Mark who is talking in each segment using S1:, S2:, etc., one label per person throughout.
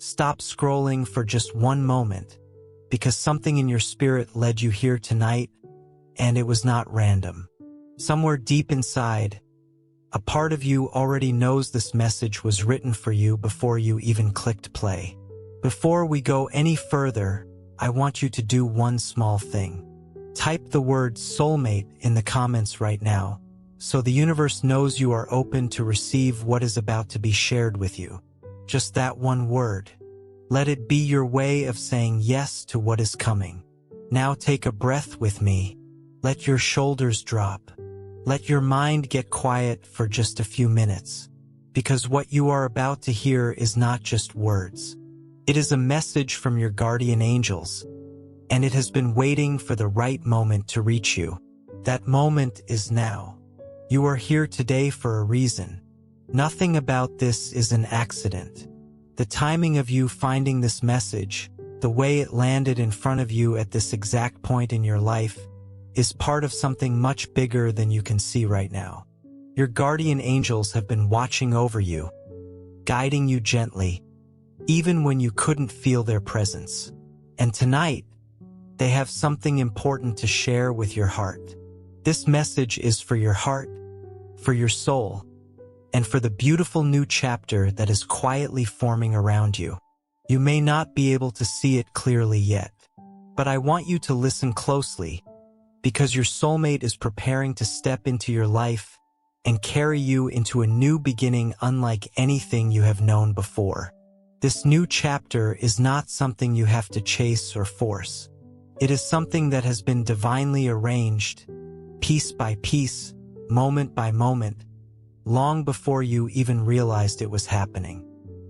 S1: Stop scrolling for just one moment, because something in your spirit led you here tonight, and it was not random. Somewhere deep inside, a part of you already knows this message was written for you before you even clicked play. Before we go any further, I want you to do one small thing. Type the word soulmate in the comments right now, so the universe knows you are open to receive what is about to be shared with you. Just that one word. Let it be your way of saying yes to what is coming. Now take a breath with me. Let your shoulders drop. Let your mind get quiet for just a few minutes, because what you are about to hear is not just words. It is a message from your guardian angels, and it has been waiting for the right moment to reach you. That moment is now. You are here today for a reason. Nothing about this is an accident. The timing of you finding this message, the way it landed in front of you at this exact point in your life, is part of something much bigger than you can see right now. Your guardian angels have been watching over you, guiding you gently, even when you couldn't feel their presence. And tonight, they have something important to share with your heart. This message is for your heart, for your soul, and for the beautiful new chapter that is quietly forming around you. You may not be able to see it clearly yet, but I want you to listen closely, because your soulmate is preparing to step into your life and carry you into a new beginning unlike anything you have known before. This new chapter is not something you have to chase or force. It is something that has been divinely arranged, piece by piece, moment by moment, long before you even realized it was happening.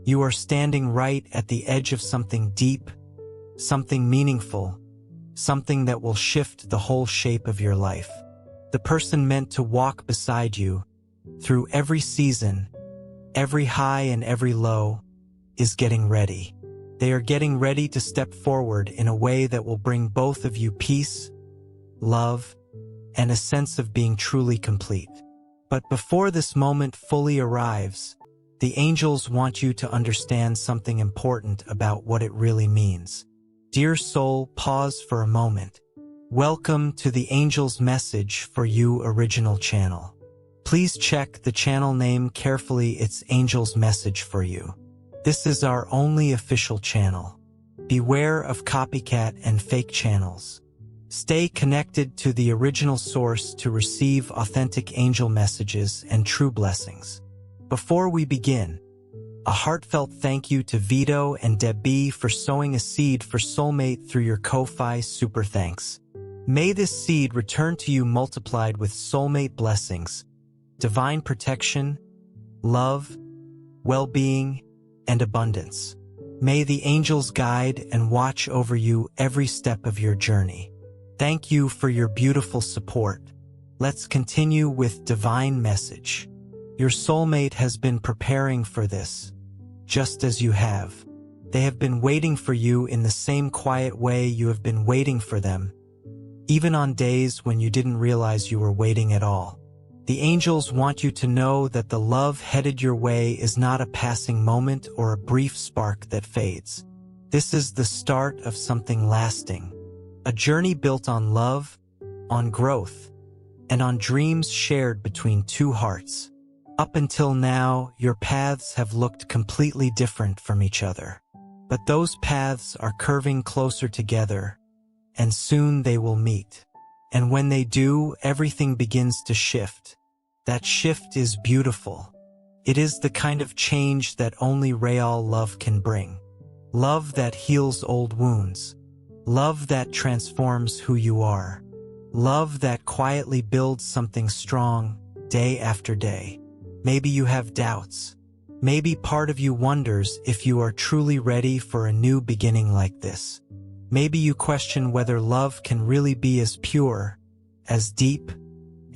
S1: You are standing right at the edge of something deep, something meaningful, something that will shift the whole shape of your life. The person meant to walk beside you through every season, every high and every low, is getting ready. They are getting ready to step forward in a way that will bring both of you peace, love, and a sense of being truly complete. But before this moment fully arrives, the angels want you to understand something important about what it really means. Dear soul, pause for a moment. Welcome to the Angel's Message for You original channel. Please check the channel name carefully. It's Angel's Message for You. This is our only official channel. Beware of copycat and fake channels. Stay connected to the original source to receive authentic angel messages and true blessings. Before we begin, a heartfelt thank you to Vito and Debbie for sowing a seed for Soulmate through your Ko-Fi super thanks. May this seed return to you multiplied with soulmate blessings, divine protection, love, well-being, and abundance. May the angels guide and watch over you every step of your journey. Thank you for your beautiful support. Let's continue with divine message. Your soulmate has been preparing for this, just as you have. They have been waiting for you in the same quiet way you have been waiting for them, even on days when you didn't realize you were waiting at all. The angels want you to know that the love headed your way is not a passing moment or a brief spark that fades. This is the start of something lasting, a journey built on love, on growth, and on dreams shared between two hearts. Up until now, your paths have looked completely different from each other. But those paths are curving closer together, and soon they will meet. And when they do, everything begins to shift. That shift is beautiful. It is the kind of change that only real love can bring. Love that heals old wounds. Love that transforms who you are. Love that quietly builds something strong day after day. Maybe you have doubts. Maybe part of you wonders if you are truly ready for a new beginning like this. Maybe you question whether love can really be as pure, as deep,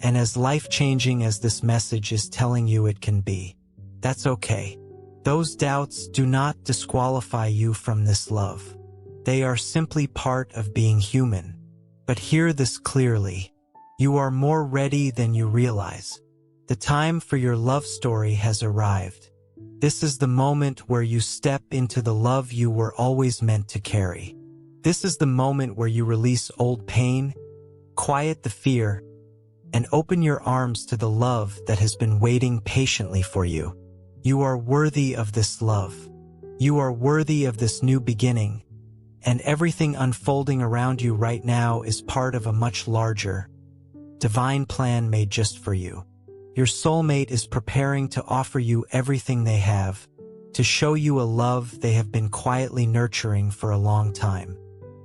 S1: and as life-changing as this message is telling you it can be. That's okay. Those doubts do not disqualify you from this love. They are simply part of being human. But hear this clearly. You are more ready than you realize. The time for your love story has arrived. This is the moment where you step into the love you were always meant to carry. This is the moment where you release old pain, quiet the fear, and open your arms to the love that has been waiting patiently for you. You are worthy of this love. You are worthy of this new beginning, and everything unfolding around you right now is part of a much larger, divine plan made just for you. Your soulmate is preparing to offer you everything they have, to show you a love they have been quietly nurturing for a long time.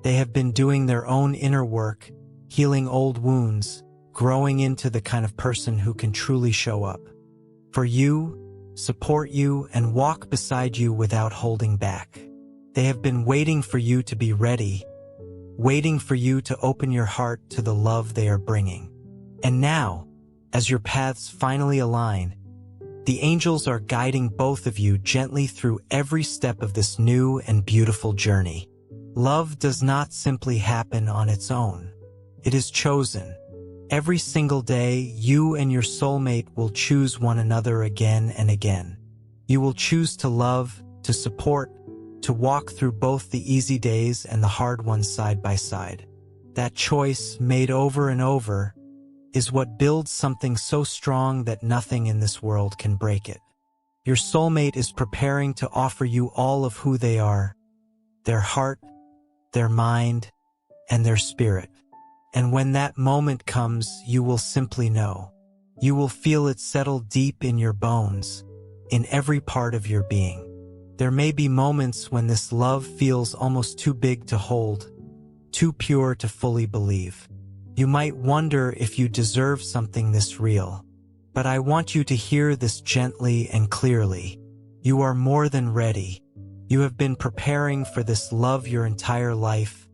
S1: They have been doing their own inner work, healing old wounds, growing into the kind of person who can truly show up for you, support you, and walk beside you without holding back. They have been waiting for you to be ready, waiting for you to open your heart to the love they are bringing. And now, as your paths finally align, the angels are guiding both of you gently through every step of this new and beautiful journey. Love does not simply happen on its own. It is chosen. Every single day, you and your soulmate will choose one another again and again. You will choose to love, to support, to walk through both the easy days and the hard ones side by side. That choice, made over and over, is what builds something so strong that nothing in this world can break it. Your soulmate is preparing to offer you all of who they are, their heart, their mind, and their spirit. And when that moment comes, you will simply know. You will feel it settle deep in your bones, in every part of your being. There may be moments when this love feels almost too big to hold, too pure to fully believe. You might wonder if you deserve something this real, but I want you to hear this gently and clearly. You are more than ready. You have been preparing for this love your entire life,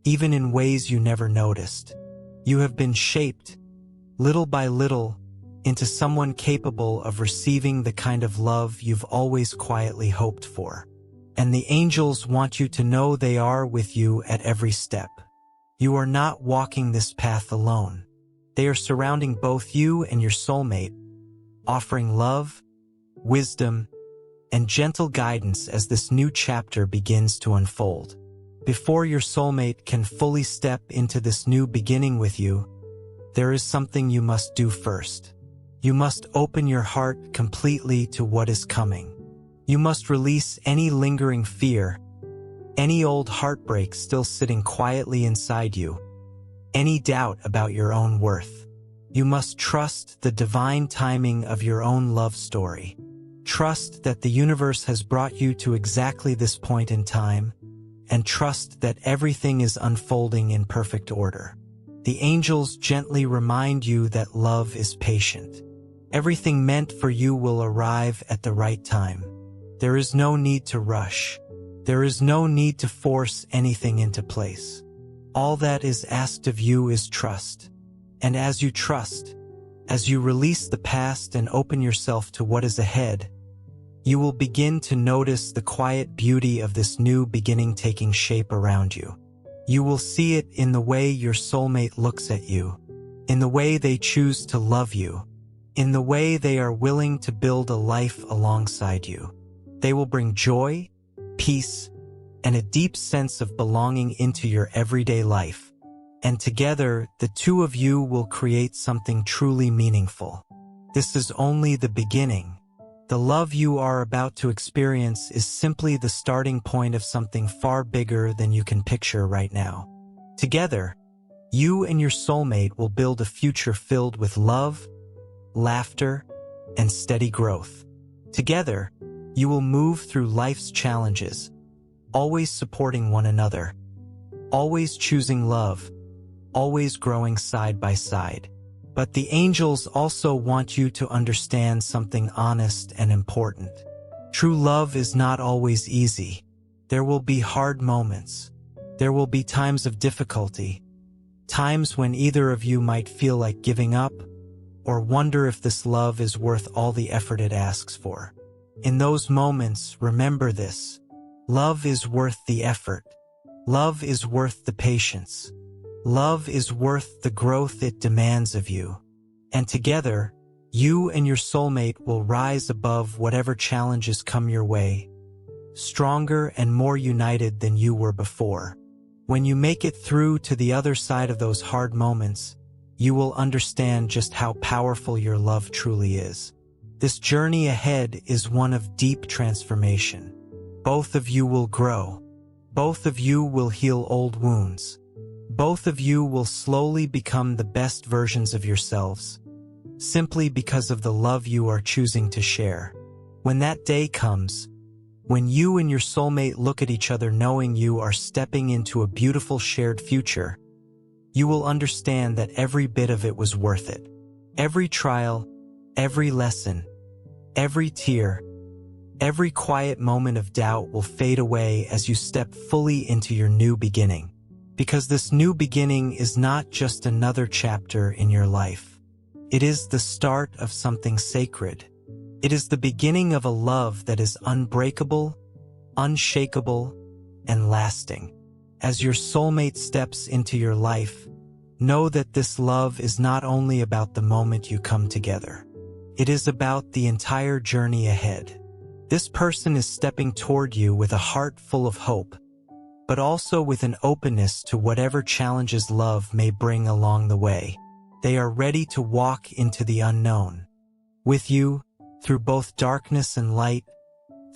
S1: even in ways you never noticed. You have been shaped, little by little, into someone capable of receiving the kind of love you've always quietly hoped for. And the angels want you to know they are with you at every step. You are not walking this path alone. They are surrounding both you and your soulmate, offering love, wisdom, and gentle guidance as this new chapter begins to unfold. Before your soulmate can fully step into this new beginning with you, there is something you must do first. You must open your heart completely to what is coming. You must release any lingering fear, any old heartbreak still sitting quietly inside you, any doubt about your own worth. You must trust the divine timing of your own love story. Trust that the universe has brought you to exactly this point in time, and trust that everything is unfolding in perfect order. The angels gently remind you that love is patient. Everything meant for you will arrive at the right time. There is no need to rush. There is no need to force anything into place. All that is asked of you is trust. And as you trust, as you release the past and open yourself to what is ahead, you will begin to notice the quiet beauty of this new beginning taking shape around you. You will see it in the way your soulmate looks at you, in the way they choose to love you, in the way they are willing to build a life alongside you. They will bring joy, peace, and a deep sense of belonging into your everyday life. And together, the two of you will create something truly meaningful. This is only the beginning. The love you are about to experience is simply the starting point of something far bigger than you can picture right now. Together, you and your soulmate will build a future filled with love, laughter, and steady growth. Together, you will move through life's challenges, always supporting one another, always choosing love, always growing side by side. But the angels also want you to understand something honest and important. True love is not always easy. There will be hard moments. There will be times of difficulty, times when either of you might feel like giving up or wonder if this love is worth all the effort it asks for. In those moments, remember this. Love is worth the effort. Love is worth the patience. Love is worth the growth it demands of you. And together, You and your soulmate will rise above whatever challenges come your way, stronger and more united than you were before. When you make it through to the other side of those hard moments, you will understand just how powerful your love truly is. This journey ahead is one of deep transformation. Both of you will grow. Both of you will heal old wounds. Both of you will slowly become the best versions of yourselves, simply because of the love you are choosing to share. When that day comes, when you and your soulmate look at each other knowing you are stepping into a beautiful shared future, you will understand that every bit of it was worth it. Every trial, every lesson, every tear, every quiet moment of doubt will fade away as you step fully into your new beginning. Because this new beginning is not just another chapter in your life. It is the start of something sacred. It is the beginning of a love that is unbreakable, unshakable, and lasting. As your soulmate steps into your life, know that this love is not only about the moment you come together. It is about the entire journey ahead. This person is stepping toward you with a heart full of hope, but also with an openness to whatever challenges love may bring along the way. They are ready to walk into the unknown. With you, through both darkness and light,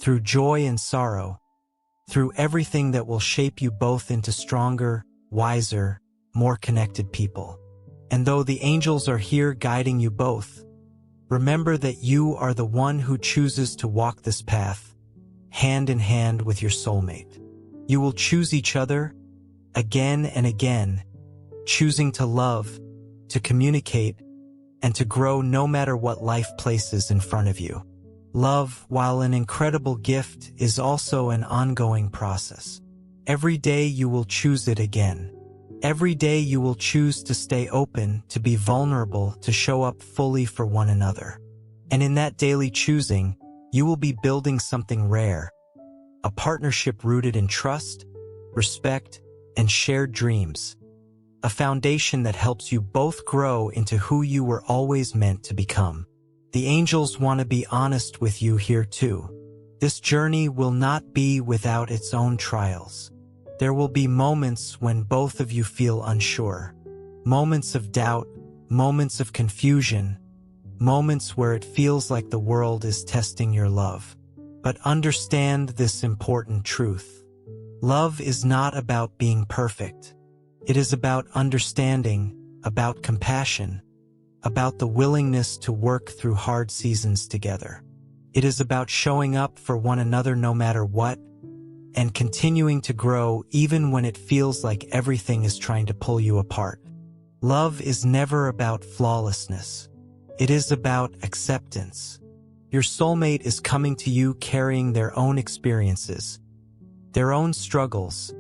S1: through joy and sorrow, through everything that will shape you both into stronger, wiser, more connected people. And though the angels are here guiding you both, remember that you are the one who chooses to walk this path, hand in hand with your soulmate. You will choose each other, again and again, choosing to love, to communicate, and to grow no matter what life places in front of you. Love, while an incredible gift, is also an ongoing process. Every day you will choose it again. Every day you will choose to stay open, to be vulnerable, to show up fully for one another. And in that daily choosing, you will be building something rare. A partnership rooted in trust, respect, and shared dreams. A foundation that helps you both grow into who you were always meant to become. The angels want to be honest with you here too. This journey will not be without its own trials. There will be moments when both of you feel unsure. Moments of doubt, moments of confusion, moments where it feels like the world is testing your love. But understand this important truth. Love is not about being perfect. It is about understanding, about compassion, about the willingness to work through hard seasons together. It is about showing up for one another no matter what, and continuing to grow even when it feels like everything is trying to pull you apart. Love is never about flawlessness. It is about acceptance. Your soulmate is coming to you carrying their own experiences, their own struggles,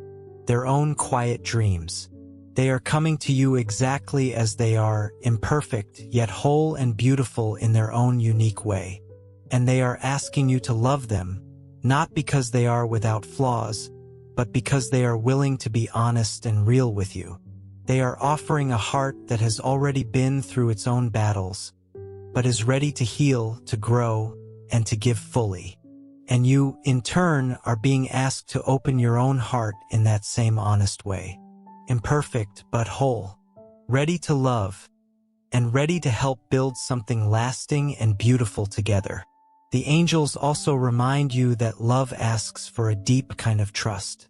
S1: their own quiet dreams. They are coming to you exactly as they are, imperfect, yet whole and beautiful in their own unique way. And they are asking you to love them, not because they are without flaws, but because they are willing to be honest and real with you. They are offering a heart that has already been through its own battles, but is ready to heal, to grow, and to give fully. And you, in turn, are being asked to open your own heart in that same honest way. Imperfect but whole, ready to love, and ready to help build something lasting and beautiful together. The angels also remind you that love asks for a deep kind of trust.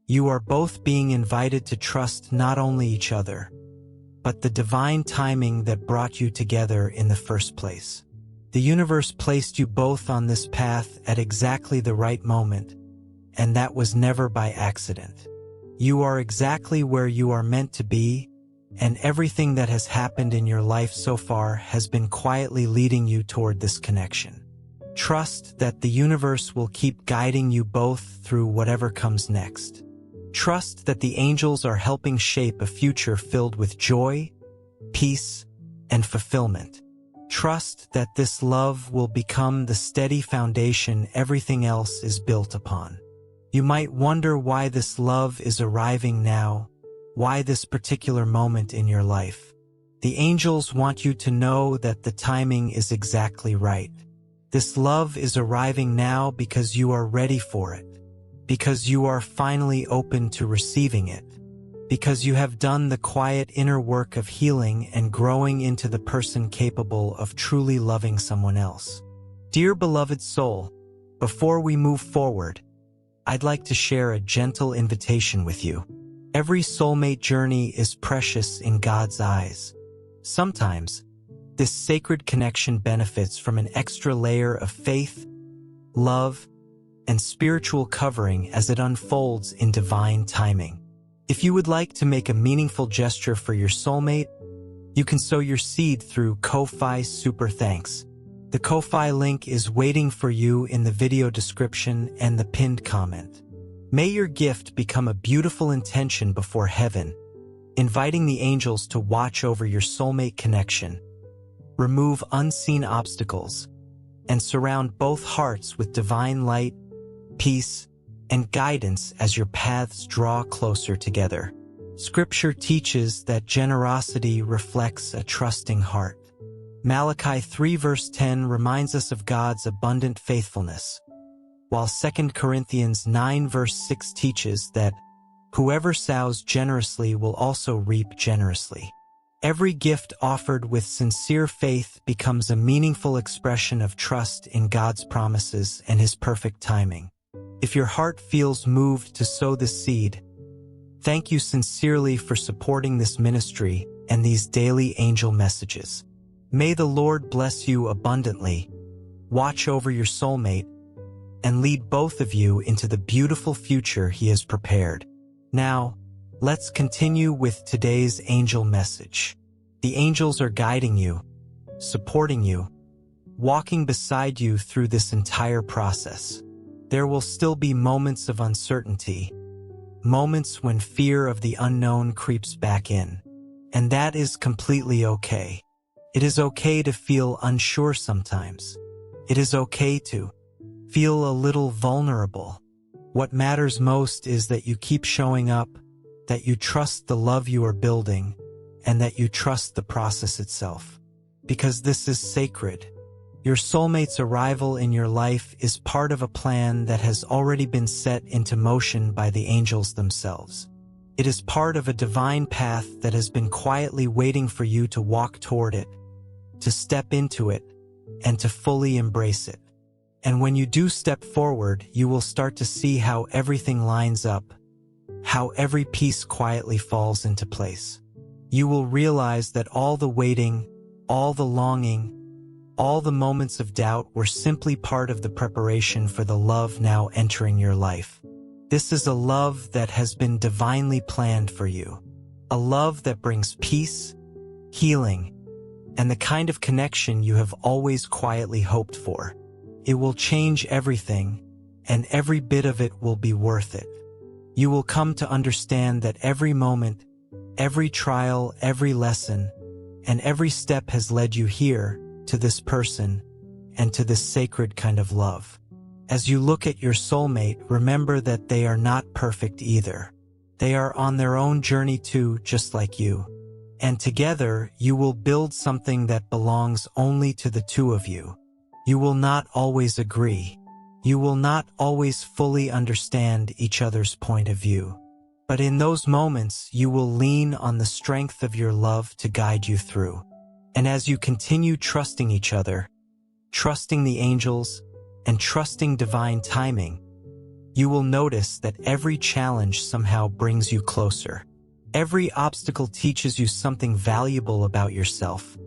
S1: You are both being invited to trust not only each other, but the divine timing that brought you together in the first place. The universe placed you both on this path at exactly the right moment, and that was never by accident. You are exactly where you are meant to be, and everything that has happened in your life so far has been quietly leading you toward this connection. Trust that the universe will keep guiding you both through whatever comes next. Trust that the angels are helping shape a future filled with joy, peace, and fulfillment. Trust that this love will become the steady foundation everything else is built upon. You might wonder why this love is arriving now, why this particular moment in your life. The angels want you to know that the timing is exactly right. This love is arriving now because you are ready for it, because you are finally open to receiving it, because you have done the quiet inner work of healing and growing into the person capable of truly loving someone else. Dear beloved soul, before we move forward, I'd like to share a gentle invitation with you. Every soulmate journey is precious in God's eyes. Sometimes, this sacred connection benefits from an extra layer of faith, love, and spiritual covering as it unfolds in divine timing. If you would like to make a meaningful gesture for your soulmate, you can sow your seed through Ko-Fi Super Thanks. The Ko-Fi link is waiting for you in the video description and the pinned comment. May your gift become a beautiful intention before heaven, inviting the angels to watch over your soulmate connection, remove unseen obstacles, and surround both hearts with divine light, peace, and guidance as your paths draw closer together. Scripture teaches that generosity reflects a trusting heart. Malachi 3 verse 10 reminds us of God's abundant faithfulness, while 2 Corinthians 9 verse 6 teaches that whoever sows generously will also reap generously. Every gift offered with sincere faith becomes a meaningful expression of trust in God's promises and His perfect timing. If your heart feels moved to sow this seed, thank you sincerely for supporting this ministry and these daily angel messages. May the Lord bless you abundantly, watch over your soulmate, and lead both of you into the beautiful future He has prepared. Now, let's continue with today's angel message. The angels are guiding you, supporting you, walking beside you through this entire process. There will still be moments of uncertainty, moments when fear of the unknown creeps back in, and that is completely okay. It is okay to feel unsure sometimes. It is okay to feel a little vulnerable. What matters most is that you keep showing up, that you trust the love you are building, and that you trust the process itself. Because this is sacred. Your soulmate's arrival in your life is part of a plan that has already been set into motion by the angels themselves. It is part of a divine path that has been quietly waiting for you to walk toward it, to step into it, and to fully embrace it. And when you do step forward, you will start to see how everything lines up, how every piece quietly falls into place. You will realize that all the waiting, all the longing, all the moments of doubt were simply part of the preparation for the love now entering your life. This is a love that has been divinely planned for you. A love that brings peace, healing, and the kind of connection you have always quietly hoped for. It will change everything, and every bit of it will be worth it. You will come to understand that every moment, every trial, every lesson, and every step has led you here, to this person, and to this sacred kind of love. As you look at your soulmate, remember that they are not perfect either. They are on their own journey too, just like you. And together, you will build something that belongs only to the two of you. You will not always agree. You will not always fully understand each other's point of view. But in those moments, you will lean on the strength of your love to guide you through. And as you continue trusting each other, trusting the angels, and trusting divine timing, you will notice that every challenge somehow brings you closer. Every obstacle teaches you something valuable about yourself,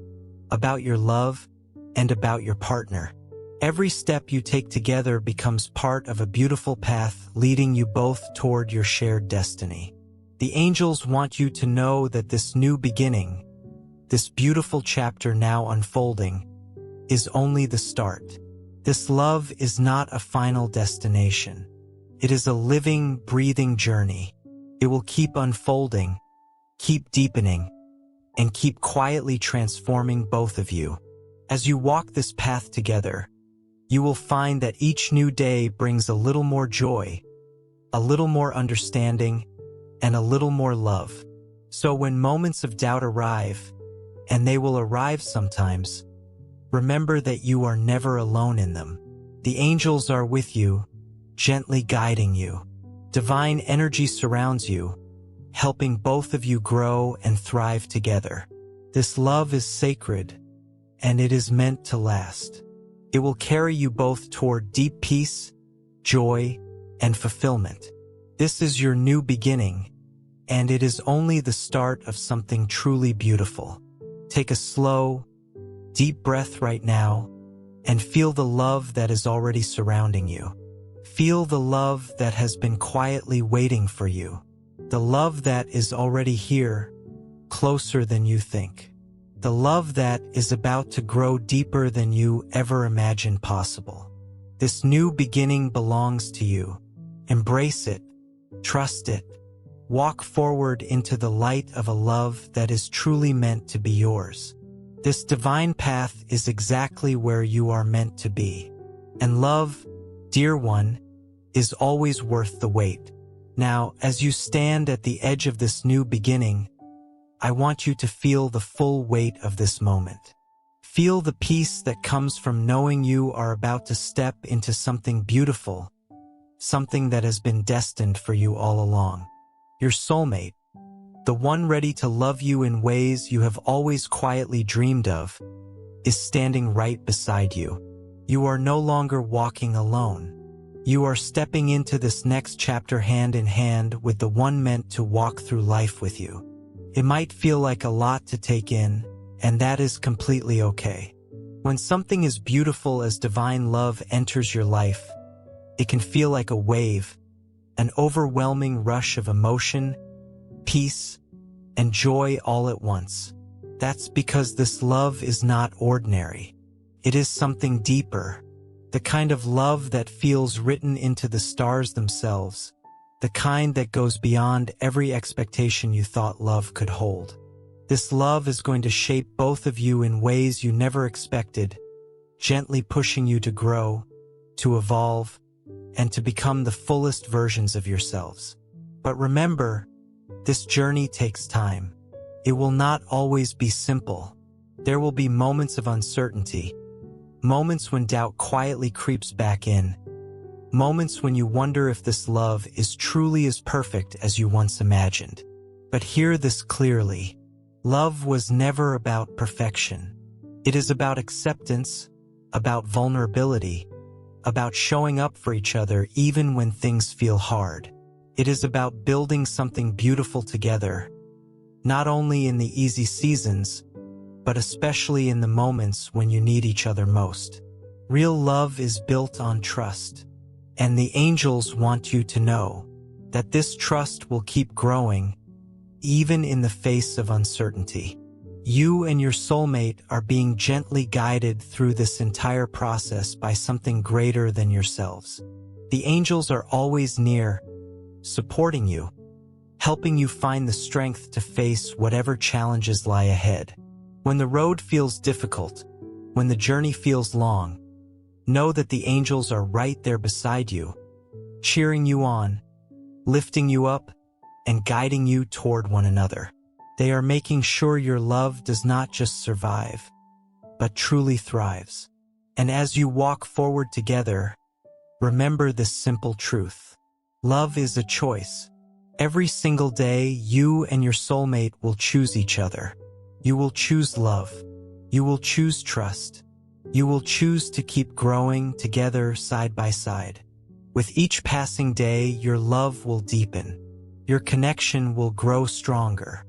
S1: about your love, and about your partner. Every step you take together becomes part of a beautiful path leading you both toward your shared destiny. The angels want you to know that this new beginning, this beautiful chapter now unfolding, is only the start. This love is not a final destination. It is a living, breathing journey. It will keep unfolding, keep deepening, and keep quietly transforming both of you. As you walk this path together, you will find that each new day brings a little more joy, a little more understanding, and a little more love. So when moments of doubt arrive, and they will arrive sometimes, remember that you are never alone in them. The angels are with you, gently guiding you. Divine energy surrounds you, helping both of you grow and thrive together. This love is sacred, and it is meant to last. It will carry you both toward deep peace, joy, and fulfillment. This is your new beginning, and it is only the start of something truly beautiful. Take a slow, deep breath right now, and feel the love that is already surrounding you. Feel the love that has been quietly waiting for you. The love that is already here, closer than you think. The love that is about to grow deeper than you ever imagined possible. This new beginning belongs to you. Embrace it, trust it, walk forward into the light of a love that is truly meant to be yours. This divine path is exactly where you are meant to be. And love, dear one, is always worth the wait. Now, as you stand at the edge of this new beginning, I want you to feel the full weight of this moment. Feel the peace that comes from knowing you are about to step into something beautiful, something that has been destined for you all along. Your soulmate, the one ready to love you in ways you have always quietly dreamed of, is standing right beside you. You are no longer walking alone. You are stepping into this next chapter hand in hand with the one meant to walk through life with you. It might feel like a lot to take in, and that is completely okay. When something as beautiful as divine love enters your life, it can feel like a wave, an overwhelming rush of emotion, peace, and joy all at once. That's because this love is not ordinary. It is something deeper, the kind of love that feels written into the stars themselves, the kind that goes beyond every expectation you thought love could hold. This love is going to shape both of you in ways you never expected, gently pushing you to grow, to evolve, and to become the fullest versions of yourselves. But remember, this journey takes time. It will not always be simple. There will be moments of uncertainty, moments when doubt quietly creeps back in, moments when you wonder if this love is truly as perfect as you once imagined. But hear this clearly. Love was never about perfection. It is about acceptance, about vulnerability, about showing up for each other even when things feel hard. It is about building something beautiful together, not only in the easy seasons, but especially in the moments when you need each other most. Real love is built on trust, and the angels want you to know that this trust will keep growing, even in the face of uncertainty. You and your soulmate are being gently guided through this entire process by something greater than yourselves. The angels are always near, supporting you, helping you find the strength to face whatever challenges lie ahead. When the road feels difficult, when the journey feels long, know that the angels are right there beside you, cheering you on, lifting you up, and guiding you toward one another. They are making sure your love does not just survive, but truly thrives. And as you walk forward together, remember this simple truth. Love is a choice. Every single day, you and your soulmate will choose each other. You will choose love. You will choose trust. You will choose to keep growing together side by side. With each passing day, your love will deepen. Your connection will grow stronger.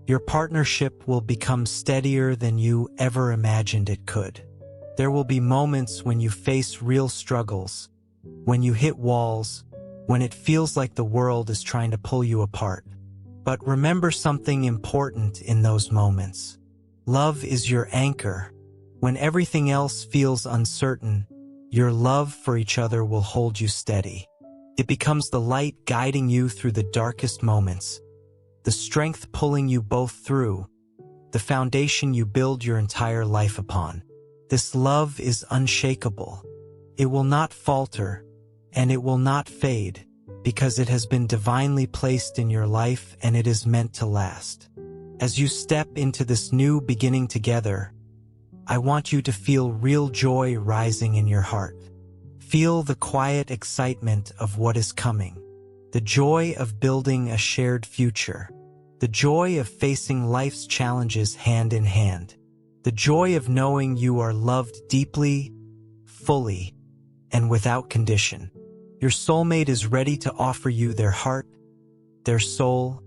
S1: Your partnership will become steadier than you ever imagined it could. There will be moments when you face real struggles, when you hit walls, when it feels like the world is trying to pull you apart. But remember something important in those moments. Love is your anchor. When everything else feels uncertain, your love for each other will hold you steady. It becomes the light guiding you through the darkest moments, the strength pulling you both through, the foundation you build your entire life upon. This love is unshakable. It will not falter, and it will not fade, because it has been divinely placed in your life and it is meant to last. As you step into this new beginning together, I want you to feel real joy rising in your heart. Feel the quiet excitement of what is coming, the joy of building a shared future, the joy of facing life's challenges hand in hand, the joy of knowing you are loved deeply, fully, and without condition. Your soulmate is ready to offer you their heart, their soul,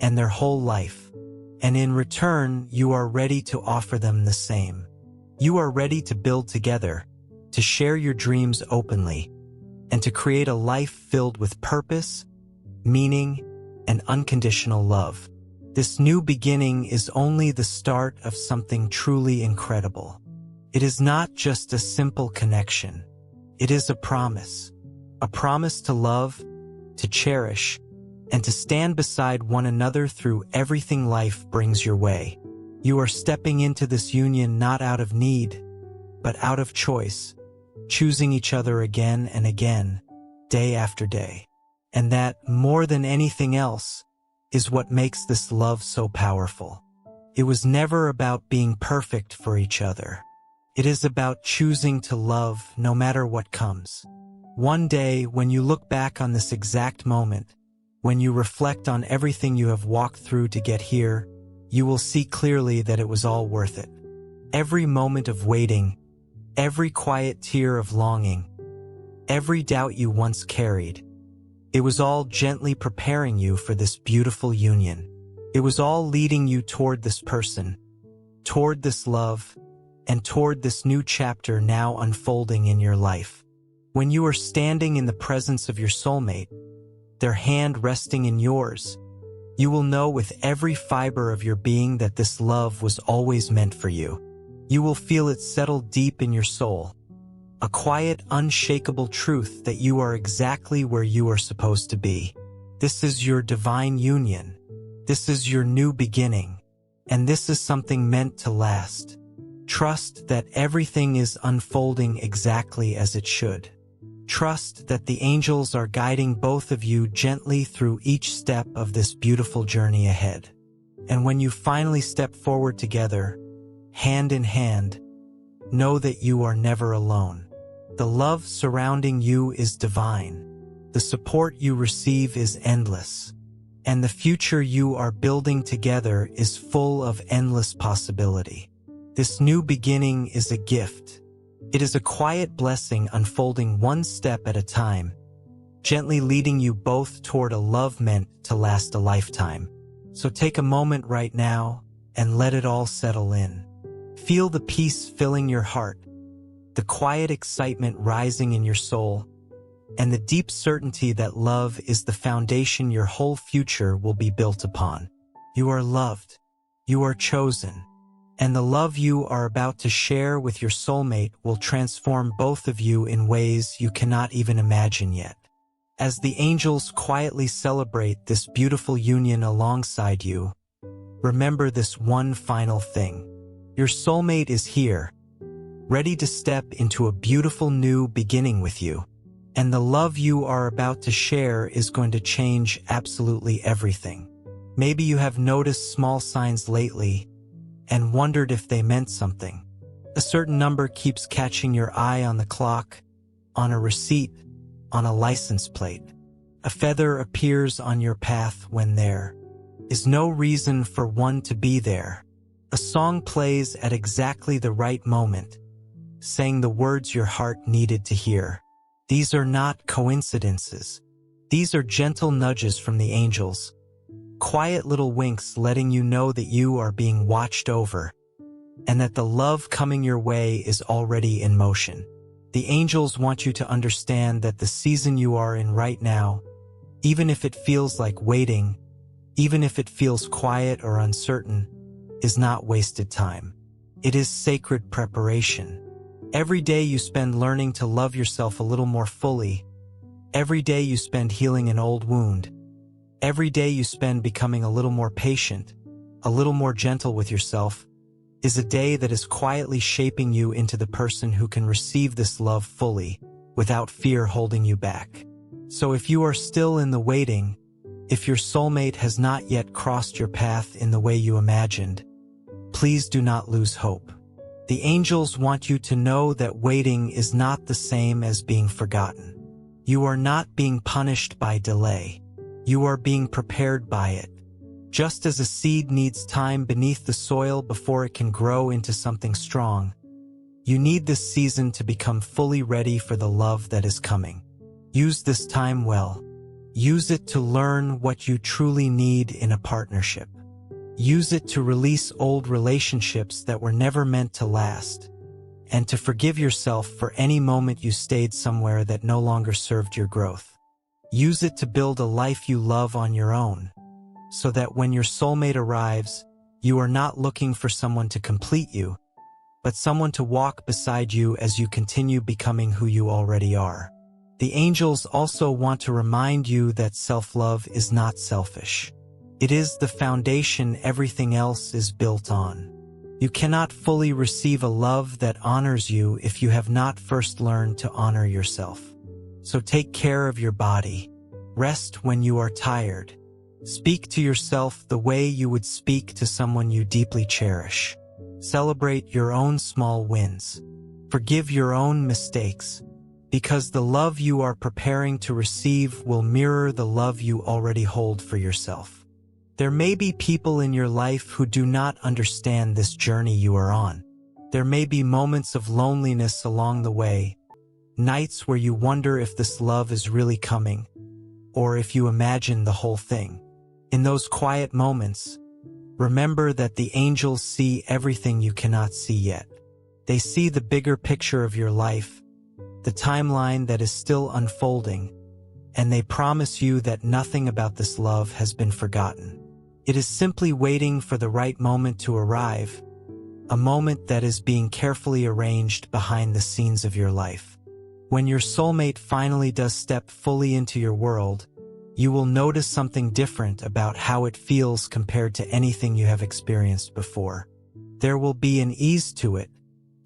S1: and their whole life. And in return, you are ready to offer them the same. You are ready to build together, to share your dreams openly, and to create a life filled with purpose, meaning, and unconditional love. This new beginning is only the start of something truly incredible. It is not just a simple connection. It is a promise to love, to cherish, and to stand beside one another through everything life brings your way. You are stepping into this union not out of need, but out of choice, choosing each other again and again, day after day. And that, more than anything else, is what makes this love so powerful. It was never about being perfect for each other. It is about choosing to love no matter what comes. One day, when you look back on this exact moment, when you reflect on everything you have walked through to get here, you will see clearly that it was all worth it. Every moment of waiting, every quiet tear of longing, every doubt you once carried, it was all gently preparing you for this beautiful union. It was all leading you toward this person, toward this love, and toward this new chapter now unfolding in your life. When you are standing in the presence of your soulmate, their hand resting in yours, you will know with every fiber of your being that this love was always meant for you. You will feel it settle deep in your soul, a quiet, unshakable truth that you are exactly where you are supposed to be. This is your divine union. This is your new beginning, and this is something meant to last. Trust that everything is unfolding exactly as it should. Trust that the angels are guiding both of you gently through each step of this beautiful journey ahead. And when you finally step forward together, hand in hand, know that you are never alone. The love surrounding you is divine. The support you receive is endless. And the future you are building together is full of endless possibility. This new beginning is a gift. It is a quiet blessing unfolding one step at a time, gently leading you both toward a love meant to last a lifetime. So take a moment right now and let it all settle in. Feel the peace filling your heart, the quiet excitement rising in your soul, and the deep certainty that love is the foundation your whole future will be built upon. You are loved. You are chosen. And the love you are about to share with your soulmate will transform both of you in ways you cannot even imagine yet. As the angels quietly celebrate this beautiful union alongside you, remember this one final thing. Your soulmate is here, ready to step into a beautiful new beginning with you. And the love you are about to share is going to change absolutely everything. Maybe you have noticed small signs lately and wondered if they meant something. A certain number keeps catching your eye on the clock, on a receipt, on a license plate. A feather appears on your path when there is no reason for one to be there. A song plays at exactly the right moment, saying the words your heart needed to hear. These are not coincidences. These are gentle nudges from the angels, quiet little winks letting you know that you are being watched over, and that the love coming your way is already in motion. The angels want you to understand that the season you are in right now, even if it feels like waiting, even if it feels quiet or uncertain, is not wasted time. It is sacred preparation. Every day you spend learning to love yourself a little more fully. Every day you spend healing an old wound. Every day you spend becoming a little more patient, a little more gentle with yourself, is a day that is quietly shaping you into the person who can receive this love fully, without fear holding you back. So if you are still in the waiting, If your soulmate has not yet crossed your path in the way you imagined, please do not lose hope. The angels want you to know that waiting is not the same as being forgotten. You are not being punished by delay. You are being prepared by it. Just as a seed needs time beneath the soil before it can grow into something strong, you need this season to become fully ready for the love that is coming. Use this time well. Use it to learn what you truly need in a partnership. Use it to release old relationships that were never meant to last, and to forgive yourself for any moment you stayed somewhere that no longer served your growth. Use it to build a life you love on your own, so that when your soulmate arrives, you are not looking for someone to complete you, but someone to walk beside you as you continue becoming who you already are. The angels also want to remind you that self-love is not selfish. It is the foundation everything else is built on. You cannot fully receive a love that honors you if you have not first learned to honor yourself. So take care of your body. Rest when you are tired. Speak to yourself the way you would speak to someone you deeply cherish. Celebrate your own small wins. Forgive your own mistakes, because the love you are preparing to receive will mirror the love you already hold for yourself. There may be people in your life who do not understand this journey you are on. There may be moments of loneliness along the way, nights where you wonder if this love is really coming, or if you imagine the whole thing. In those quiet moments, remember that the angels see everything you cannot see yet. They see the bigger picture of your life, the timeline that is still unfolding, and they promise you that nothing about this love has been forgotten. It is simply waiting for the right moment to arrive, a moment that is being carefully arranged behind the scenes of your life. When your soulmate finally does step fully into your world, you will notice something different about how it feels compared to anything you have experienced before. There will be an ease to it,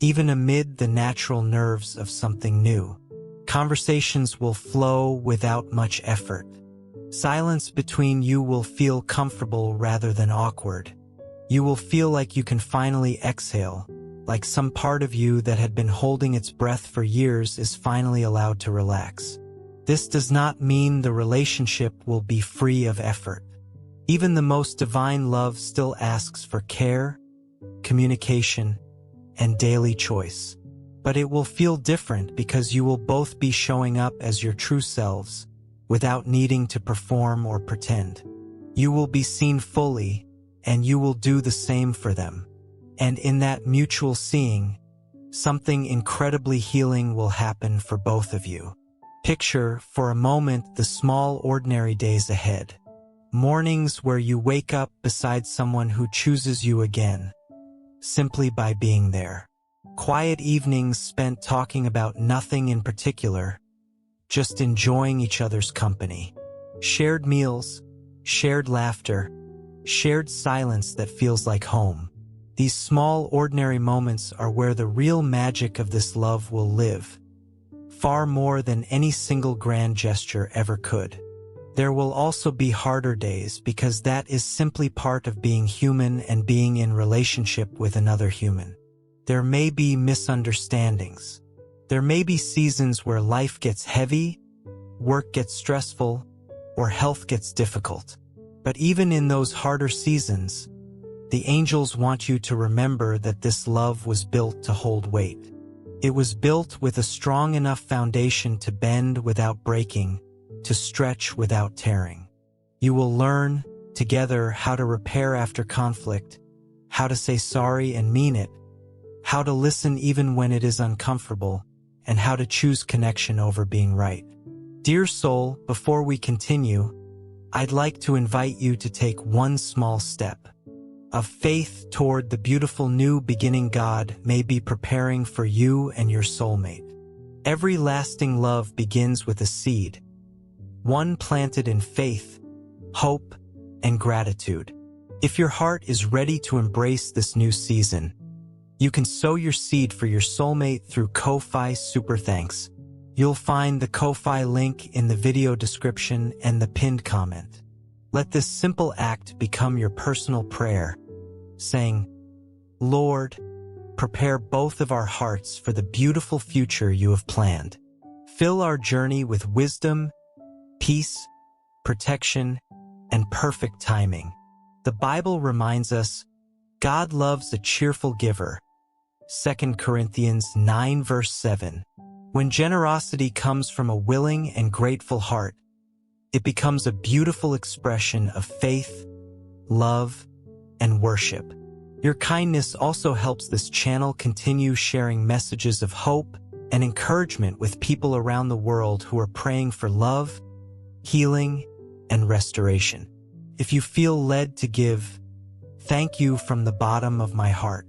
S1: even amid the natural nerves of something new. Conversations will flow without much effort. Silence between you will feel comfortable rather than awkward. You will feel like you can finally exhale, like some part of you that had been holding its breath for years is finally allowed to relax. This does not mean the relationship will be free of effort. Even the most divine love still asks for care, communication, and daily choice. But it will feel different because you will both be showing up as your true selves, without needing to perform or pretend. You will be seen fully, and you will do the same for them. And in that mutual seeing, something incredibly healing will happen for both of you. Picture, for a moment, the small, ordinary days ahead. Mornings where you wake up beside someone who chooses you again, simply by being there. Quiet evenings spent talking about nothing in particular, just enjoying each other's company. Shared meals, shared laughter, shared silence that feels like home. These small, ordinary moments are where the real magic of this love will live, far more than any single grand gesture ever could. There will also be harder days because that is simply part of being human and being in relationship with another human. There may be misunderstandings. There may be seasons where life gets heavy, work gets stressful, or health gets difficult. But even in those harder seasons, the angels want you to remember that this love was built to hold weight. It was built with a strong enough foundation to bend without breaking, to stretch without tearing. You will learn, together, how to repair after conflict, how to say sorry and mean it, how to listen even when it is uncomfortable, and how to choose connection over being right. Dear soul, before we continue, I'd like to invite you to take one small step of faith toward the beautiful new beginning God may be preparing for you and your soulmate. Every lasting love begins with a seed, one planted in faith, hope, and gratitude. If your heart is ready to embrace this new season, you can sow your seed for your soulmate through Ko-Fi Super Thanks. You'll find the Ko-Fi link in the video description and the pinned comment. Let this simple act become your personal prayer, saying, Lord, prepare both of our hearts for the beautiful future you have planned. Fill our journey with wisdom, peace, protection, and perfect timing. The Bible reminds us, God loves a cheerful giver. 2 Corinthians 9 verse 7. When generosity comes from a willing and grateful heart, it becomes a beautiful expression of faith, love, and worship. Your kindness also helps this channel continue sharing messages of hope and encouragement with people around the world who are praying for love, healing, and restoration. If you feel led to give, thank you from the bottom of my heart.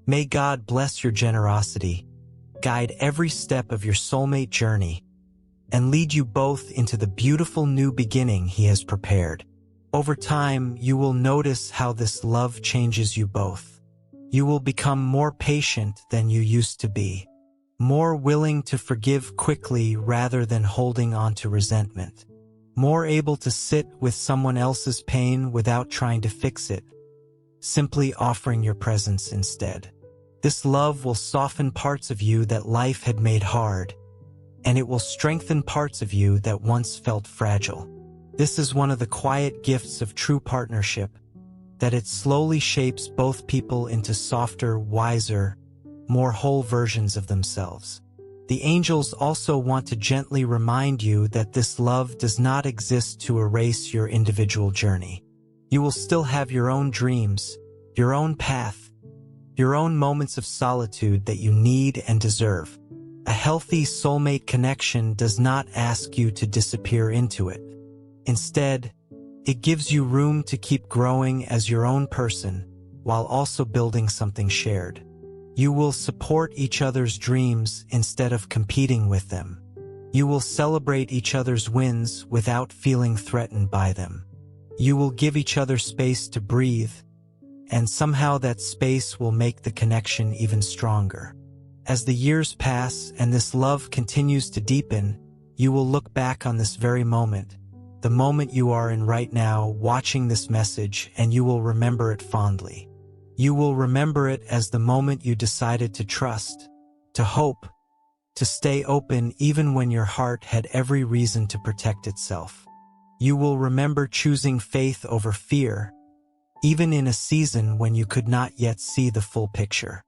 S1: May God bless your generosity, guide every step of your soulmate journey, and lead you both into the beautiful new beginning He has prepared. Over time, you will notice how this love changes you both. You will become more patient than you used to be, more willing to forgive quickly rather than holding on to resentment, more able to sit with someone else's pain without trying to fix it, simply offering your presence instead. This love will soften parts of you that life had made hard, and it will strengthen parts of you that once felt fragile. This is one of the quiet gifts of true partnership, that it slowly shapes both people into softer, wiser, more whole versions of themselves. The angels also want to gently remind you that this love does not exist to erase your individual journey. You will still have your own dreams, your own path, your own moments of solitude that you need and deserve. A healthy soulmate connection does not ask you to disappear into it. Instead, it gives you room to keep growing as your own person while also building something shared. You will support each other's dreams instead of competing with them. You will celebrate each other's wins without feeling threatened by them. You will give each other space to breathe, and somehow that space will make the connection even stronger. As the years pass and this love continues to deepen, you will look back on this very moment, the moment you are in right now, watching this message, and you will remember it fondly. You will remember it as the moment you decided to trust, to hope, to stay open even when your heart had every reason to protect itself. You will remember choosing faith over fear, even in a season when you could not yet see the full picture.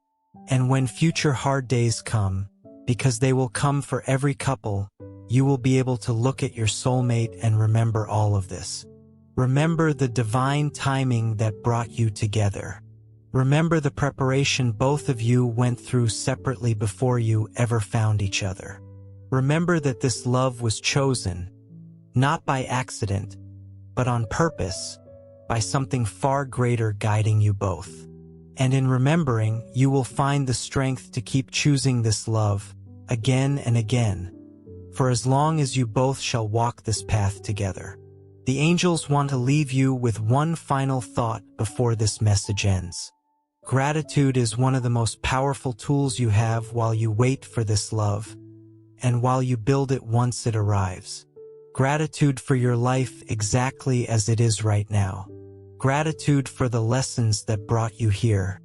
S1: And when future hard days come, because they will come for every couple, you will be able to look at your soulmate and remember all of this. Remember the divine timing that brought you together. Remember the preparation both of you went through separately before you ever found each other. Remember that this love was chosen, not by accident, but on purpose, by something far greater guiding you both. And in remembering, you will find the strength to keep choosing this love again and again, for as long as you both shall walk this path together. The angels want to leave you with one final thought before this message ends. Gratitude is one of the most powerful tools you have while you wait for this love, and while you build it once it arrives. Gratitude for your life exactly as it is right now. Gratitude for the lessons that brought you here.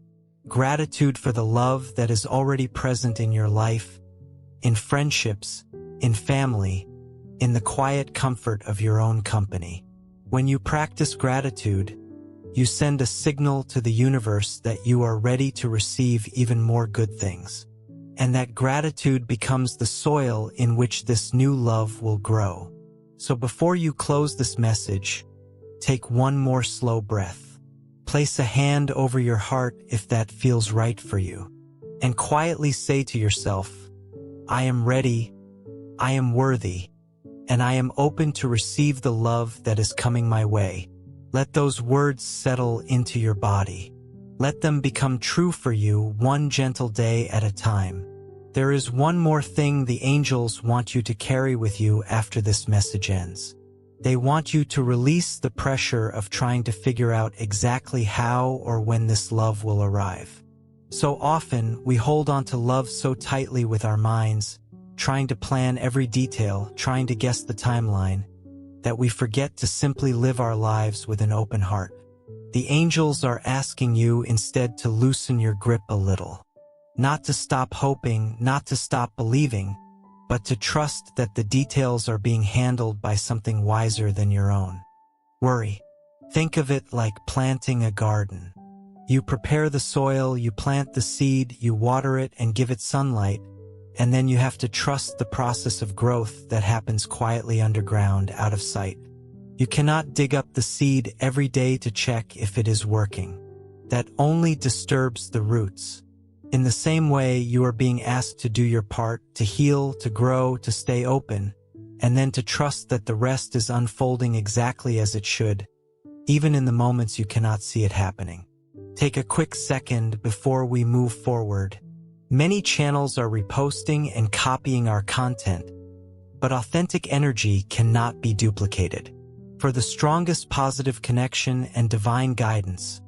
S1: Gratitude for the love that is already present in your life, in friendships, in family, in the quiet comfort of your own company. When you practice gratitude, you send a signal to the universe that you are ready to receive even more good things, and that gratitude becomes the soil in which this new love will grow. So before you close this message, take one more slow breath. Place a hand over your heart if that feels right for you, and quietly say to yourself, I am ready, I am worthy, and I am open to receive the love that is coming my way. Let those words settle into your body. Let them become true for you one gentle day at a time. There is one more thing the angels want you to carry with you after this message ends. They want you to release the pressure of trying to figure out exactly how or when this love will arrive. So often, we hold on to love so tightly with our minds, trying to plan every detail, trying to guess the timeline, that we forget to simply live our lives with an open heart. The angels are asking you instead to loosen your grip a little. Not to stop hoping, not to stop believing, but to trust that the details are being handled by something wiser than your own worry. Think of it like planting a garden. You prepare the soil, you plant the seed, you water it and give it sunlight, and then you have to trust the process of growth that happens quietly underground, out of sight. You cannot dig up the seed every day to check if it is working. That only disturbs the roots. In the same way, you are being asked to do your part, to heal, to grow, to stay open, and then to trust that the rest is unfolding exactly as it should, even in the moments you cannot see it happening. Take a quick second before we move forward. Many channels are reposting and copying our content, but authentic energy cannot be duplicated. For the strongest positive connection and divine guidance,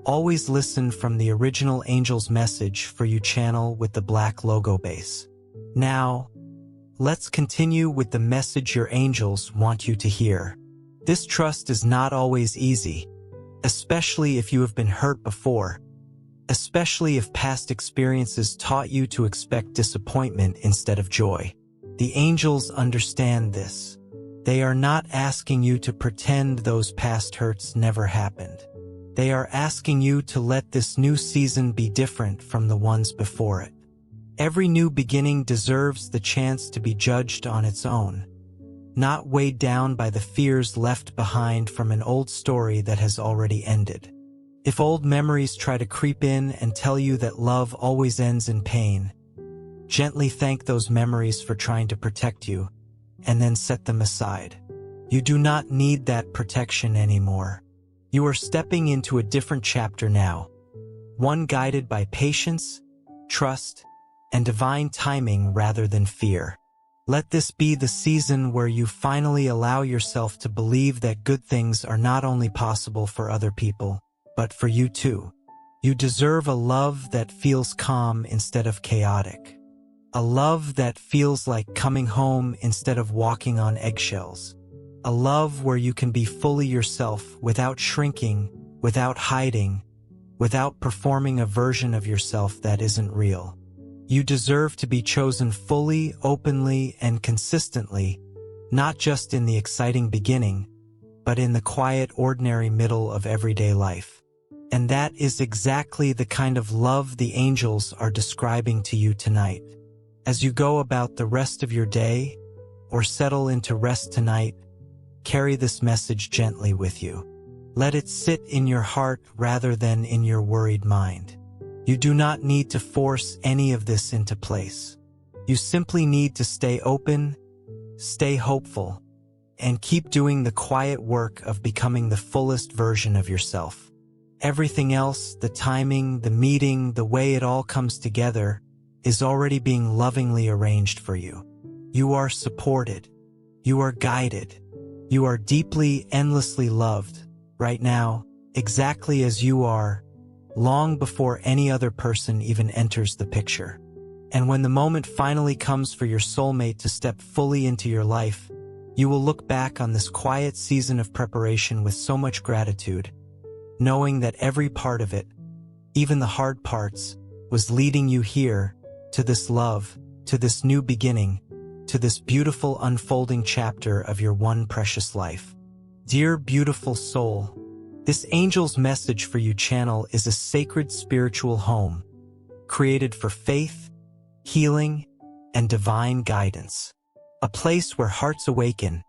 S1: always listen from the original Angel's Message for You channel with the black logo base. Now, let's continue with the message your angels want you to hear. This trust is not always easy, especially if you have been hurt before, especially if past experiences taught you to expect disappointment instead of joy. The angels understand this. They are not asking you to pretend those past hurts never happened. They are asking you to let this new season be different from the ones before it. Every new beginning deserves the chance to be judged on its own, not weighed down by the fears left behind from an old story that has already ended. If old memories try to creep in and tell you that love always ends in pain, gently thank those memories for trying to protect you, and then set them aside. You do not need that protection anymore. You are stepping into a different chapter now, one guided by patience, trust, and divine timing rather than fear. Let this be the season where you finally allow yourself to believe that good things are not only possible for other people, but for you too. You deserve a love that feels calm instead of chaotic. A love that feels like coming home instead of walking on eggshells. A love where you can be fully yourself without shrinking, without hiding, without performing a version of yourself that isn't real. You deserve to be chosen fully, openly, and consistently, not just in the exciting beginning, but in the quiet, ordinary middle of everyday life. And that is exactly the kind of love the angels are describing to you tonight. As you go about the rest of your day, or settle into rest tonight, carry this message gently with you. Let it sit in your heart rather than in your worried mind. You do not need to force any of this into place. You simply need to stay open, stay hopeful, and keep doing the quiet work of becoming the fullest version of yourself. Everything else, the timing, the meeting, the way it all comes together, is already being lovingly arranged for you. You are supported. You are guided. You are deeply, endlessly loved, right now, exactly as you are, long before any other person even enters the picture. And when the moment finally comes for your soulmate to step fully into your life, you will look back on this quiet season of preparation with so much gratitude, knowing that every part of it, even the hard parts, was leading you here, to this love, to this new beginning, to this beautiful unfolding chapter of your one precious life. Dear beautiful soul, this Angel's Message for You channel is a sacred spiritual home, created for faith, healing, and divine guidance. A place where hearts awaken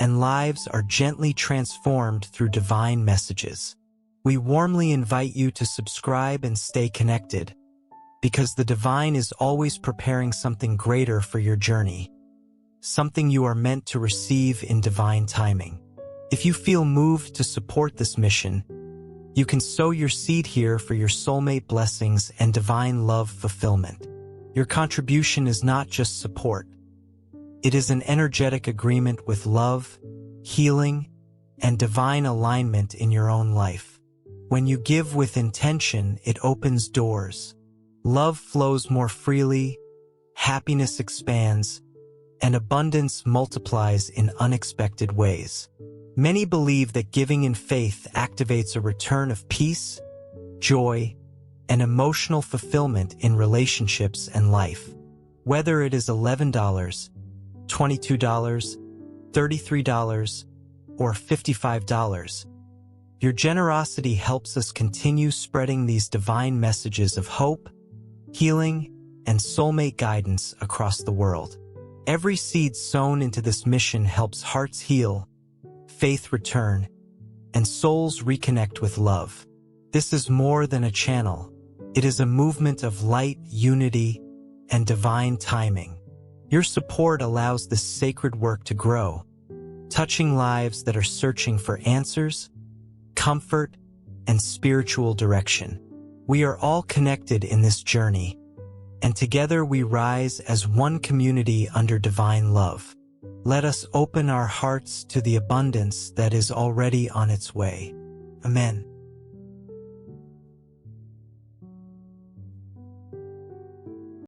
S1: and lives are gently transformed through divine messages. We warmly invite you to subscribe and stay connected, because the divine is always preparing something greater for your journey, something you are meant to receive in divine timing. If you feel moved to support this mission, you can sow your seed here for your soulmate blessings and divine love fulfillment. Your contribution is not just support. It is an energetic agreement with love, healing, and divine alignment in your own life. When you give with intention, it opens doors. Love flows more freely, happiness expands, and abundance multiplies in unexpected ways. Many believe that giving in faith activates a return of peace, joy, and emotional fulfillment in relationships and life. Whether it is $11, $22, $33, or $55, your generosity helps us continue spreading these divine messages of hope, healing, and soulmate guidance across the world. Every seed sown into this mission helps hearts heal, faith return, and souls reconnect with love. This is more than a channel. It is a movement of light, unity, and divine timing. Your support allows this sacred work to grow, touching lives that are searching for answers, comfort, and spiritual direction. We are all connected in this journey, and together we rise as one community under divine love. Let us open our hearts to the abundance that is already on its way. Amen.